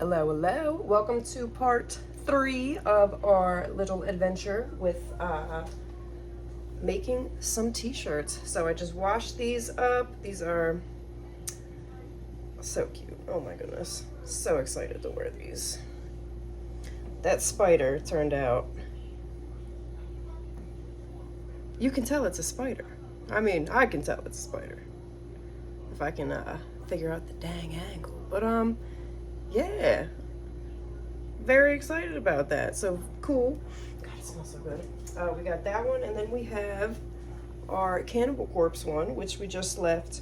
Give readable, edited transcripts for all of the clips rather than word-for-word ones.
Hello, hello. Welcome to part 3 of our little adventure with making some t-shirts. So I just washed these up. These are so cute. Oh my goodness. So excited to wear these. That spider turned out. You can tell it's a spider. I mean, I can tell it's a spider. If I can figure out the dang angle. But yeah, very excited about that. So cool. God, it smells so good. We got that one, and then we have our Cannibal Corpse one, which we just left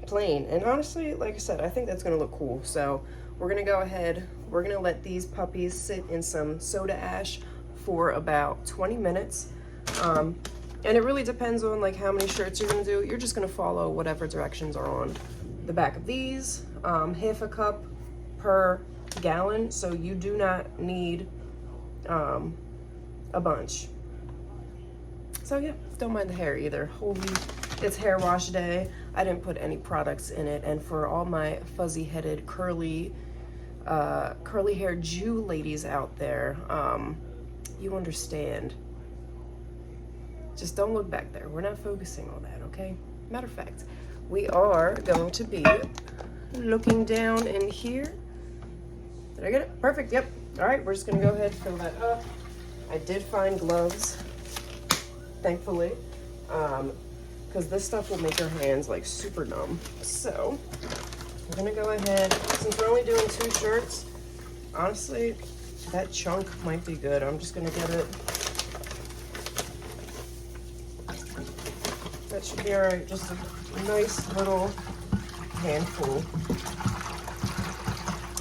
plain. And honestly, like I said, I think that's gonna look cool. So we're gonna go ahead, we're gonna let these puppies sit in some soda ash for about 20 minutes. And it really depends on like how many shirts you're gonna do. You're just gonna follow whatever directions are on the back of these. Half a cup per gallon, so you do not need a bunch. So yeah, don't mind the hair either. Holy, it's hair wash day. I didn't put any products in it, and for all my fuzzy-headed, curly hair Jew ladies out there, you understand. Just don't look back there. We're not focusing on that, okay? Matter of fact, we are going to be looking down in here. Did I get it? Perfect, yep. All right, we're just gonna go ahead and fill that up. I did find gloves, thankfully, because this stuff will make your hands like super numb. So I'm gonna go ahead, since we're only doing 2 shirts, honestly, that chunk might be good. I'm just gonna get it. That should be all right, just a nice little handful.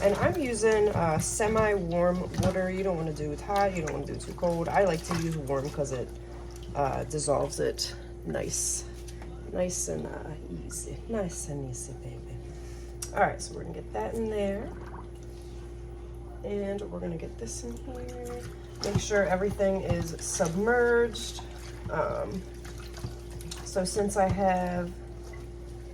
And I'm using semi-warm water. You don't want to do it hot, you don't want to do it too cold. I like to use warm because it dissolves it nice and easy. Nice and easy, baby. All right, so we're gonna get that in there. And we're gonna get this in here. Make sure everything is submerged. So since I have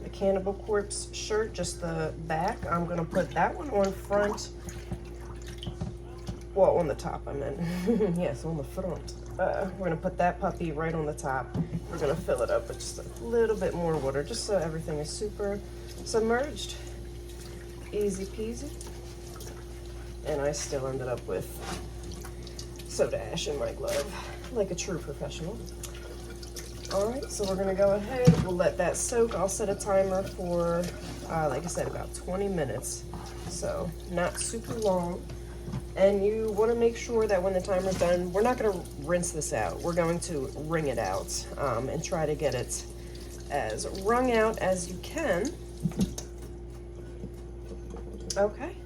the Cannibal Corpse shirt, just the back, I'm gonna put that one on front. Well, on the top, I meant. Yes, on the front. We're gonna put that puppy right on the top. We're gonna fill it up with just a little bit more water, just so everything is super submerged. Easy peasy. And I still ended up with soda ash in my glove, like a true professional. All right, so we're gonna go ahead, we'll let that soak. I'll set a timer for, like I said, about 20 minutes. So not super long. And you wanna make sure that when the timer's done, we're not gonna rinse this out. We're going to wring it out and try to get it as wrung out as you can. Okay,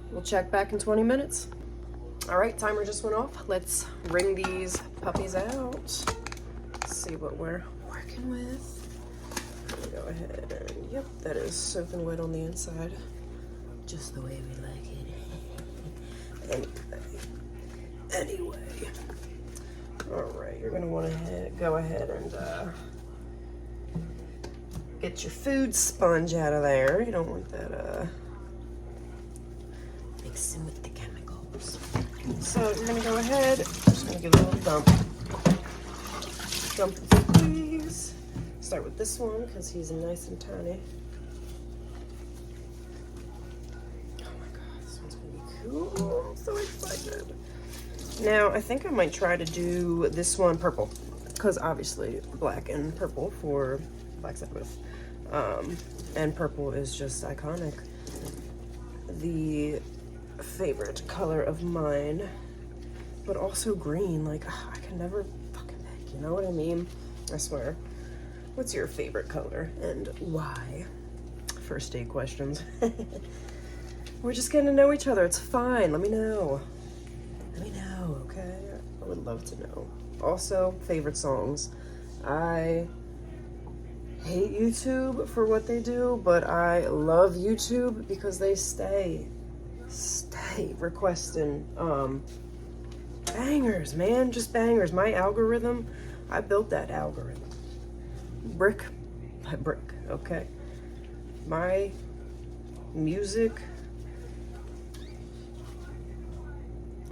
we'll check back in 20 minutes. All right, timer just went off. Let's wring these puppies out. See what we're working with. Go ahead and, yep, that is soaking wet on the inside, just the way we like it. Anyway, all right, you're gonna want to go ahead and get your food sponge out of there. You don't want that mixing with the chemicals. So you're gonna go ahead, just gonna give it a little dump. Dump it, please. Start with this one because he's nice and tiny. Oh my god, this one's gonna be cool. I'm so excited. Now, I think I might try to do this one purple because obviously black and purple for Black Sabbath. And purple is just iconic. The favorite color of mine, but also green. Like, I can never. You know what I mean? I swear. What's your favorite color and why? First date questions. We're just getting to know each other. It's fine. Let me know. Let me know, okay? I would love to know. Also, favorite songs. I hate YouTube for what they do, but I love YouTube because they stay requesting bangers, man, just bangers. My algorithm, I built that algorithm brick by brick, okay? My music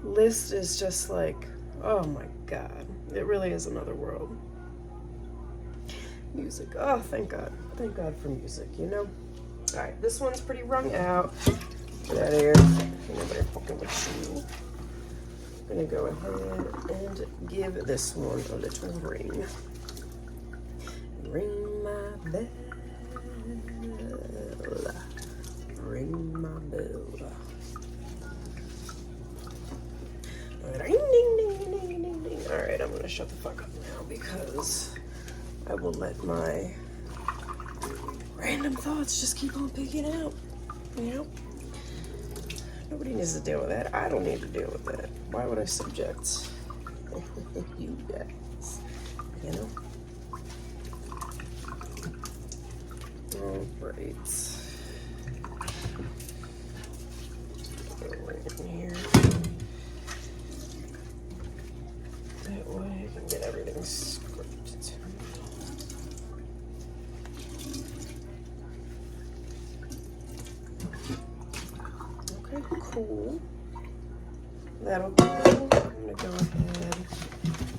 list is just like, oh my God. It really is another world. Music. Oh, thank God. Thank God for music, you know? All right, this one's pretty wrung out. Get out of here. Nobody fucking with you. I'm gonna go ahead and give this one a little ring. Ring my bell. Ring my bell. Ring, ding, ding, ding, ding, ding. All right, I'm gonna shut the fuck up now because I will let my random thoughts just keep on picking out, you know? Nobody needs to deal with that. I don't need to deal with that. Why would I subject you guys, you know? All right. Go right in here. That way I can get everything scripted. Okay, cool. That'll go. I'm gonna go ahead.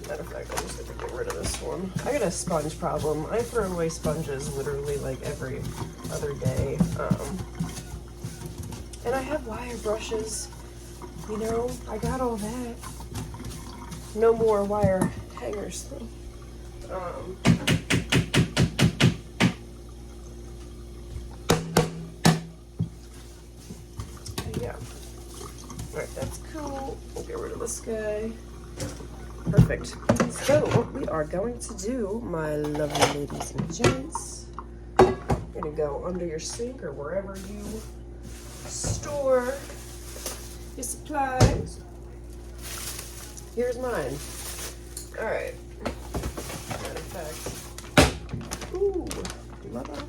Matter of fact, I'm just gonna get rid of this one. I got a sponge problem. I throw away sponges literally like every other day. And I have wire brushes. You know, I got all that. No more wire hangers though. Yeah. Alright, that's cool. We'll get rid of this guy. Perfect. So, what we are going to do, my lovely ladies and gents, I'm gonna go under your sink or wherever you store your supplies. Here's mine. Alright. Matter of fact. Ooh, mother.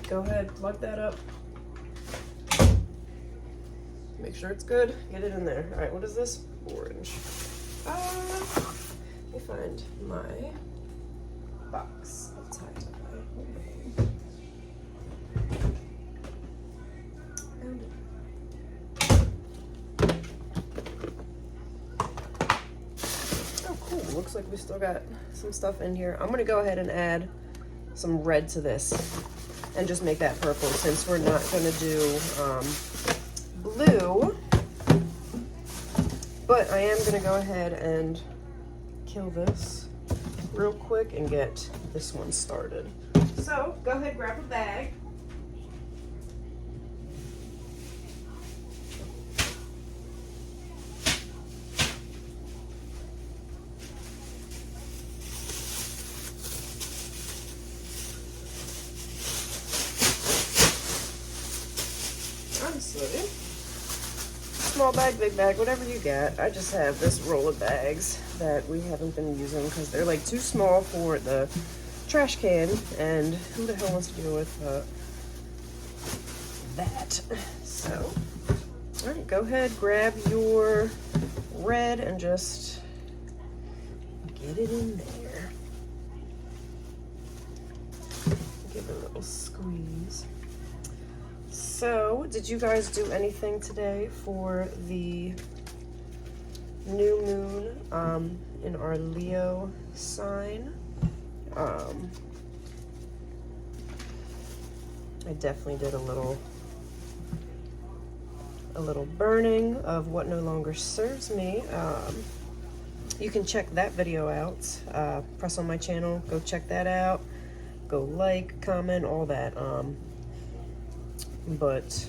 Go ahead, plug that up. Make sure it's good. Get it in there. Alright, what is this? Orange. Let me find my box of tie-dye. Found it. Oh, cool. Looks like we still got some stuff in here. I'm going to go ahead and add some red to this and just make that purple since we're not going to do blue. But I am going to go ahead and kill this real quick and get this one started. So, go ahead, grab a bag. Honestly, small bag, big bag, whatever you got. I just have this roll of bags that we haven't been using because they're like too small for the trash can, and who the hell wants to deal with that? So, all right, go ahead, grab your red and just get it in there. Give it a little squeeze. So, did you guys do anything today for the new moon in our Leo sign? I definitely did a little burning of what no longer serves me. You can check that video out. Press on my channel, go check that out. Go like, comment, all that. But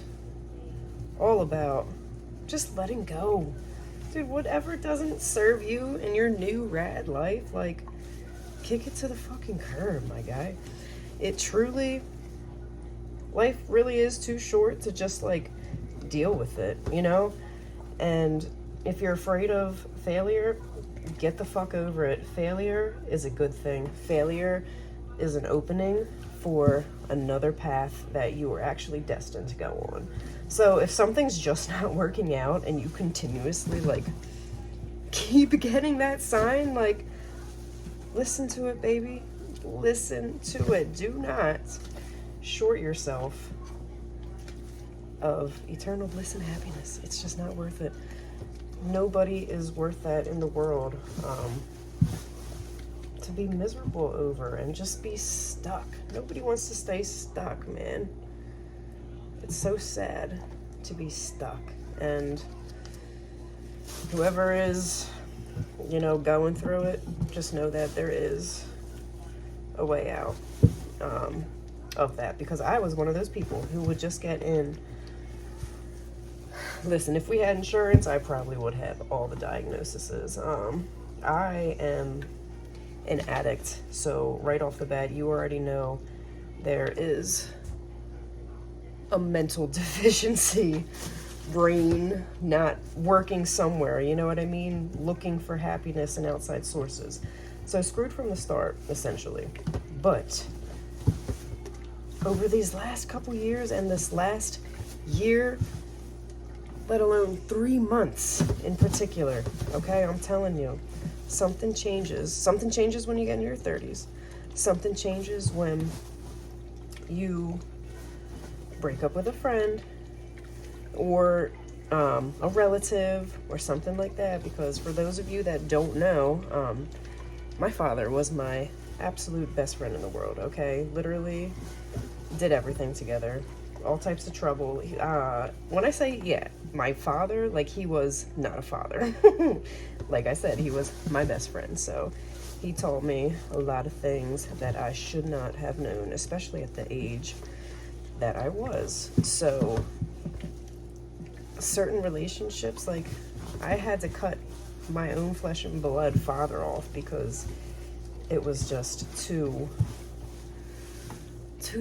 all about just letting go. Dude, whatever doesn't serve you in your new rad life, like, kick it to the fucking curb, my guy. It truly, life really is too short to just, like, deal with it, you know? And if you're afraid of failure, get the fuck over it. Failure is a good thing. Failure is an opening for another path that you are actually destined to go on. So if something's just not working out and you continuously, like, keep getting that sign, like, listen to it, baby. Listen to it. Do not short yourself of eternal bliss and happiness. It's just not worth it. Nobody is worth that in the world. To be miserable over and just be stuck. Nobody wants to stay stuck, man. It's so sad to be stuck. And whoever is, you know, going through it, just know that there is a way out of that. Because I was one of those people who would just get in. Listen, if we had insurance, I probably would have all the diagnoses. I am an addict, so right off the bat, you already know there is a mental deficiency, brain not working somewhere, you know what I mean? Looking for happiness in outside sources. So screwed from the start, essentially. But over these last couple years and this last year, let alone 3 months in particular, okay, I'm telling you, something changes. Something changes when you get in your 30s. Something changes when you break up with a friend or a relative or something like that. Because for those of you that don't know, my father was my absolute best friend in the world, okay? Literally did everything together. All types of trouble. When I say, yeah, my father, like, he was not a father. Like I said, he was my best friend. So he taught me a lot of things that I should not have known, especially at the age that I was. So certain relationships, like, I had to cut my own flesh and blood father off because it was just too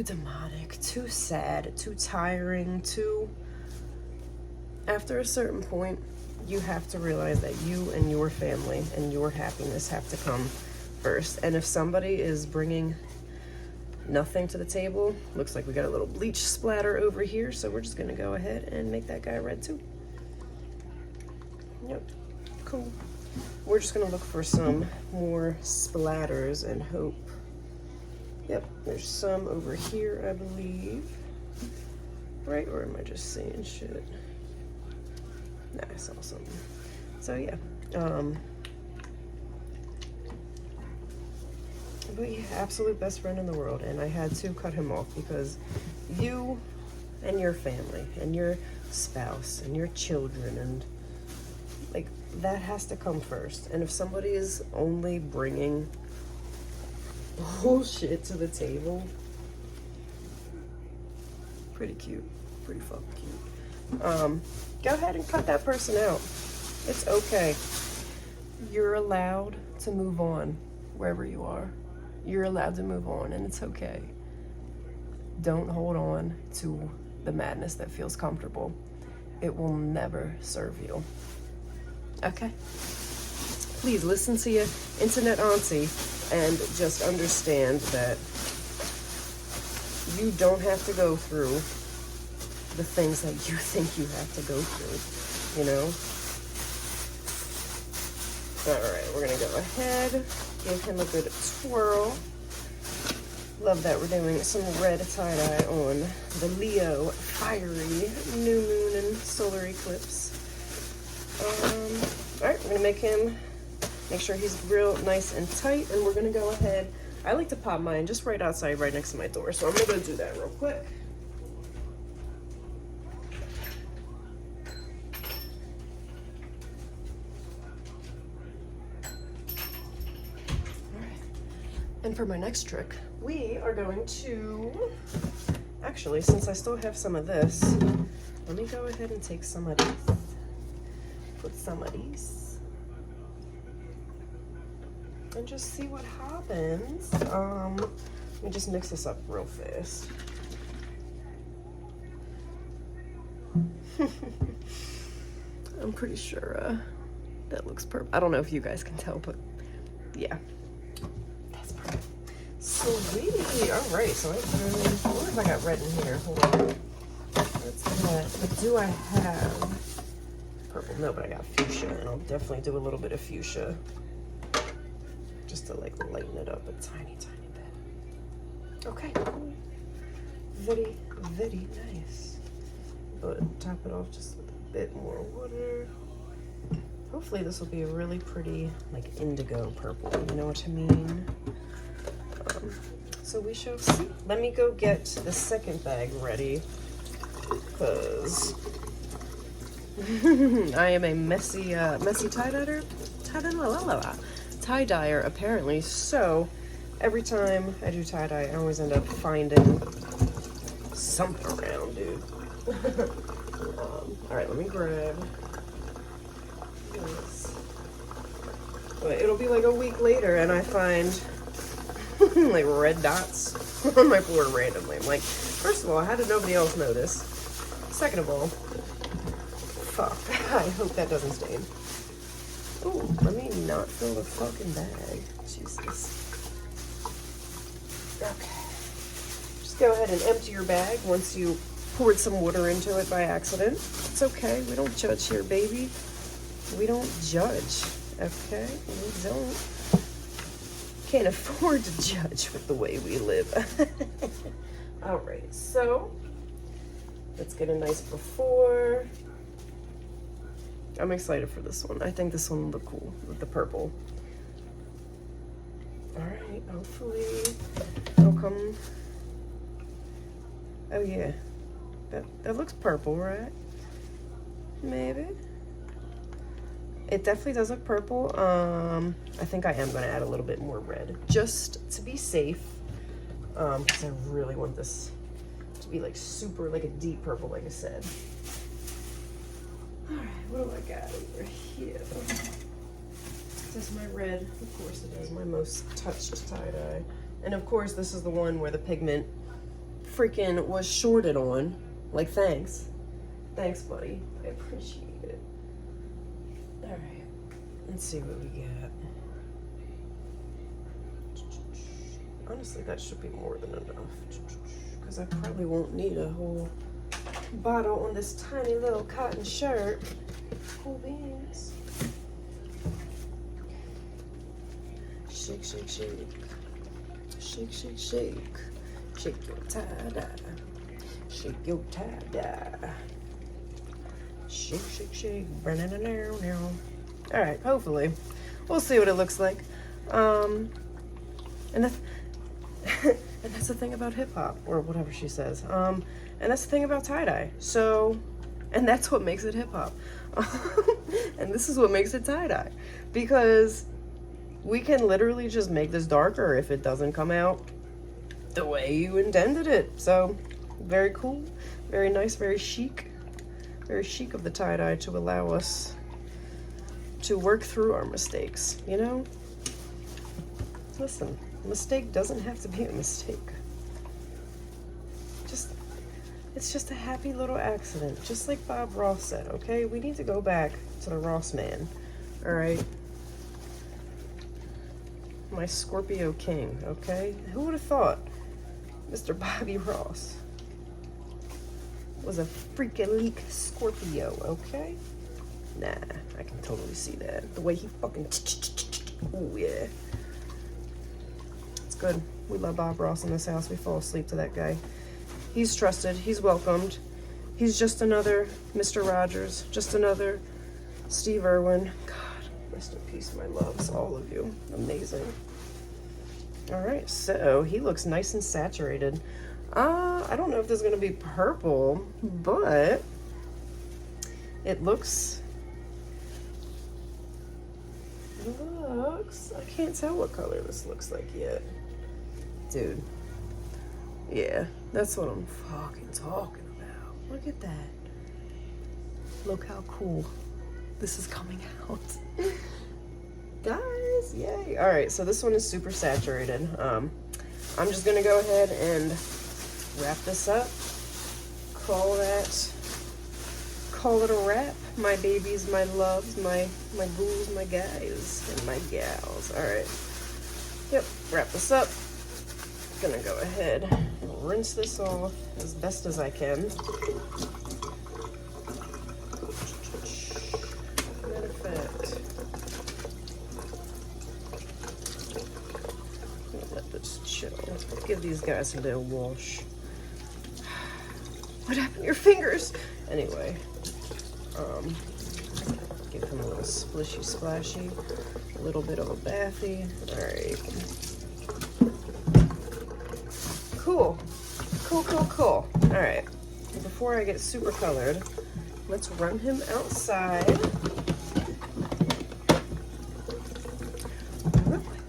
demonic, too sad, too tiring, after a certain point, you have to realize that you and your family and your happiness have to come first. And if somebody is bringing nothing to the table, looks like we got a little bleach splatter over here, so we're just gonna go ahead and make that guy red too. Yep, cool. We're just gonna look for some more splatters and hope. Yep, there's some over here, I believe. Right, or am I just saying shit? Nah, I saw something. So yeah, but yeah, absolute best friend in the world, and I had to cut him off because you and your family and your spouse and your children and, like, that has to come first. And if somebody is only bringing bullshit to the table, pretty cute, pretty fucking cute. Go ahead and cut that person out. It's okay. You're allowed to move on wherever you are. You're allowed to move on, and it's okay. Don't hold on to the madness that feels comfortable. It will never serve you. Okay? Please listen to your internet auntie and just understand that you don't have to go through the things that you think you have to go through, you know? All right, we're gonna go ahead, give him a good twirl. Love that we're doing some red tie-dye on the Leo fiery new moon and solar eclipse. All right, we're gonna make sure he's real nice and tight, and we're gonna go ahead. I like to pop mine just right outside, right next to my door, so I'm gonna go do that real quick. And for my next trick, we are going to, actually, since I still have some of this, let me go ahead and take some of these. Put some of these. And just see what happens. Let me just mix this up real fast. I'm pretty sure that looks perfect. I don't know if you guys can tell, but yeah. Sweet. All right. So I wonder if I got red in here. Hold on. Let's do that. But do I have purple? No, but I got fuchsia, and I'll definitely do a little bit of fuchsia just to, like, lighten it up a tiny, tiny bit. Okay. Very, very nice. but top it off just with a bit more water. Hopefully this will be a really pretty, like, indigo purple, you know what I mean? So we shall see. Let me go get the second bag ready, because I am a messy tie-dyer apparently. So every time I do tie-dye, I always end up finding something around, dude. All right, let me grab this. But it'll be like a week later and I find like red dots on my floor randomly. I'm like, first of all, how did nobody else notice? Second of all, fuck, I hope that doesn't stain. Ooh, let me not fill the fucking bag. Jesus. Okay. Just go ahead and empty your bag once you poured some water into it by accident. It's okay. We don't judge here, baby. We don't judge. Okay? We don't. Can't afford to judge with the way we live. Alright, so let's get a nice before. I'm excited for this one. I think this one will look cool with the purple. Alright, hopefully it'll come. Oh yeah. That looks purple, right? Maybe. It definitely does look purple. I think I am gonna add a little bit more red, just to be safe. Because I really want this to be like super, like a deep purple, like I said. All right, what do I got over here? This is my red. Of course it is my most touched tie-dye. And of course this is the one where the pigment freaking was shorted on. Like, thanks. Thanks, buddy. I appreciate it. All right, let's see what we got. Honestly, that should be more than enough, because I probably won't need a whole bottle on this tiny little cotton shirt. Cool beans. Shake, shake, shake. Shake, shake, shake. Shake your tie-dye. Shake your tie-dye. Shake, shake, shake. All right, hopefully. We'll see what it looks like. And that's the thing about hip hop, or whatever she says. And that's the thing about tie-dye. So, and that's what makes it hip hop. And this is what makes it tie-dye. Because we can literally just make this darker if it doesn't come out the way you intended it. So, very cool, very nice, very chic. Very chic of the tie-dye to allow us to work through our mistakes, you know? Listen, a mistake doesn't have to be a mistake. It's just a happy little accident, just like Bob Ross said, okay? We need to go back to the Ross man, all right? My Scorpio king, okay? Who would have thought Mr. Bobby Ross was a freaking leak Scorpio, okay? Nah, I can totally see that. The way he fucking, oh yeah. It's good. We love Bob Ross in this house. We fall asleep to that guy. He's trusted, he's welcomed. He's just another Mr. Rogers, just another Steve Irwin. God, rest in peace, my loves, all of you. Amazing. All right, so he looks nice and saturated. I don't know if this is gonna be purple, but it looks, I can't tell what color this looks like yet. Dude, yeah, that's what I'm fucking talking about. Look at that. Look how cool this is coming out. Guys, yay. All right, so this one is super saturated. I'm just gonna go ahead and wrap this up. Call it a wrap. My babies, my loves, my booze, my guys, and my gals. All right. Yep, wrap this up. Gonna go ahead and rinse this off as best as I can. Matter of fact, let this chill. Give these guys a little wash. What happened to your fingers? Anyway, give him a little splishy splashy, a little bit of a bathy. All right. Cool. Cool. All right. Before I get super colored, let's run him outside. Real quick.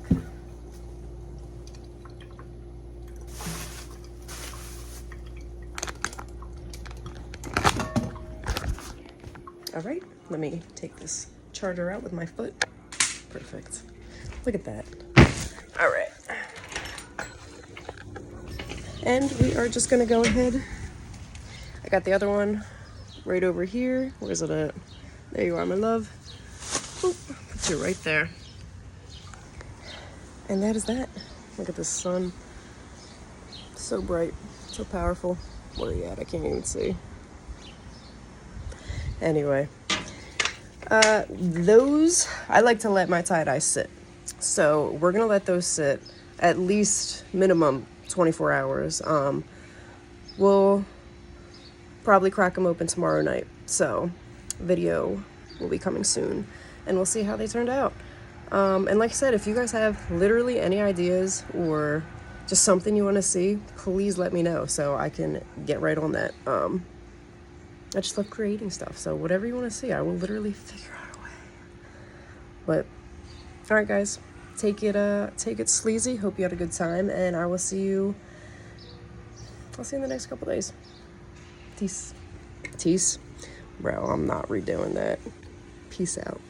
All right, let me take this charger out with my foot. Perfect. Look at that. All right. And we are just gonna go ahead. I got the other one right over here. Where's it at? There you are, my love. Oop, put you right there. And that is that. Look at the sun. So bright, so powerful. Where are you at? I can't even see. Anyway, those, I like to let my tie-dye sit. So we're gonna let those sit at least minimum 24 hours. We'll probably crack them open tomorrow night. So video will be coming soon and we'll see how they turned out. And like I said, if you guys have literally any ideas or just something you want to see, please let me know so I can get right on that. I just love creating stuff, so whatever you want to see, I will literally figure out a way. But all right, guys, take it sleazy. Hope you had a good time, and I will see you. I'll see you in the next couple days. Peace, bro. I'm not redoing that. Peace out.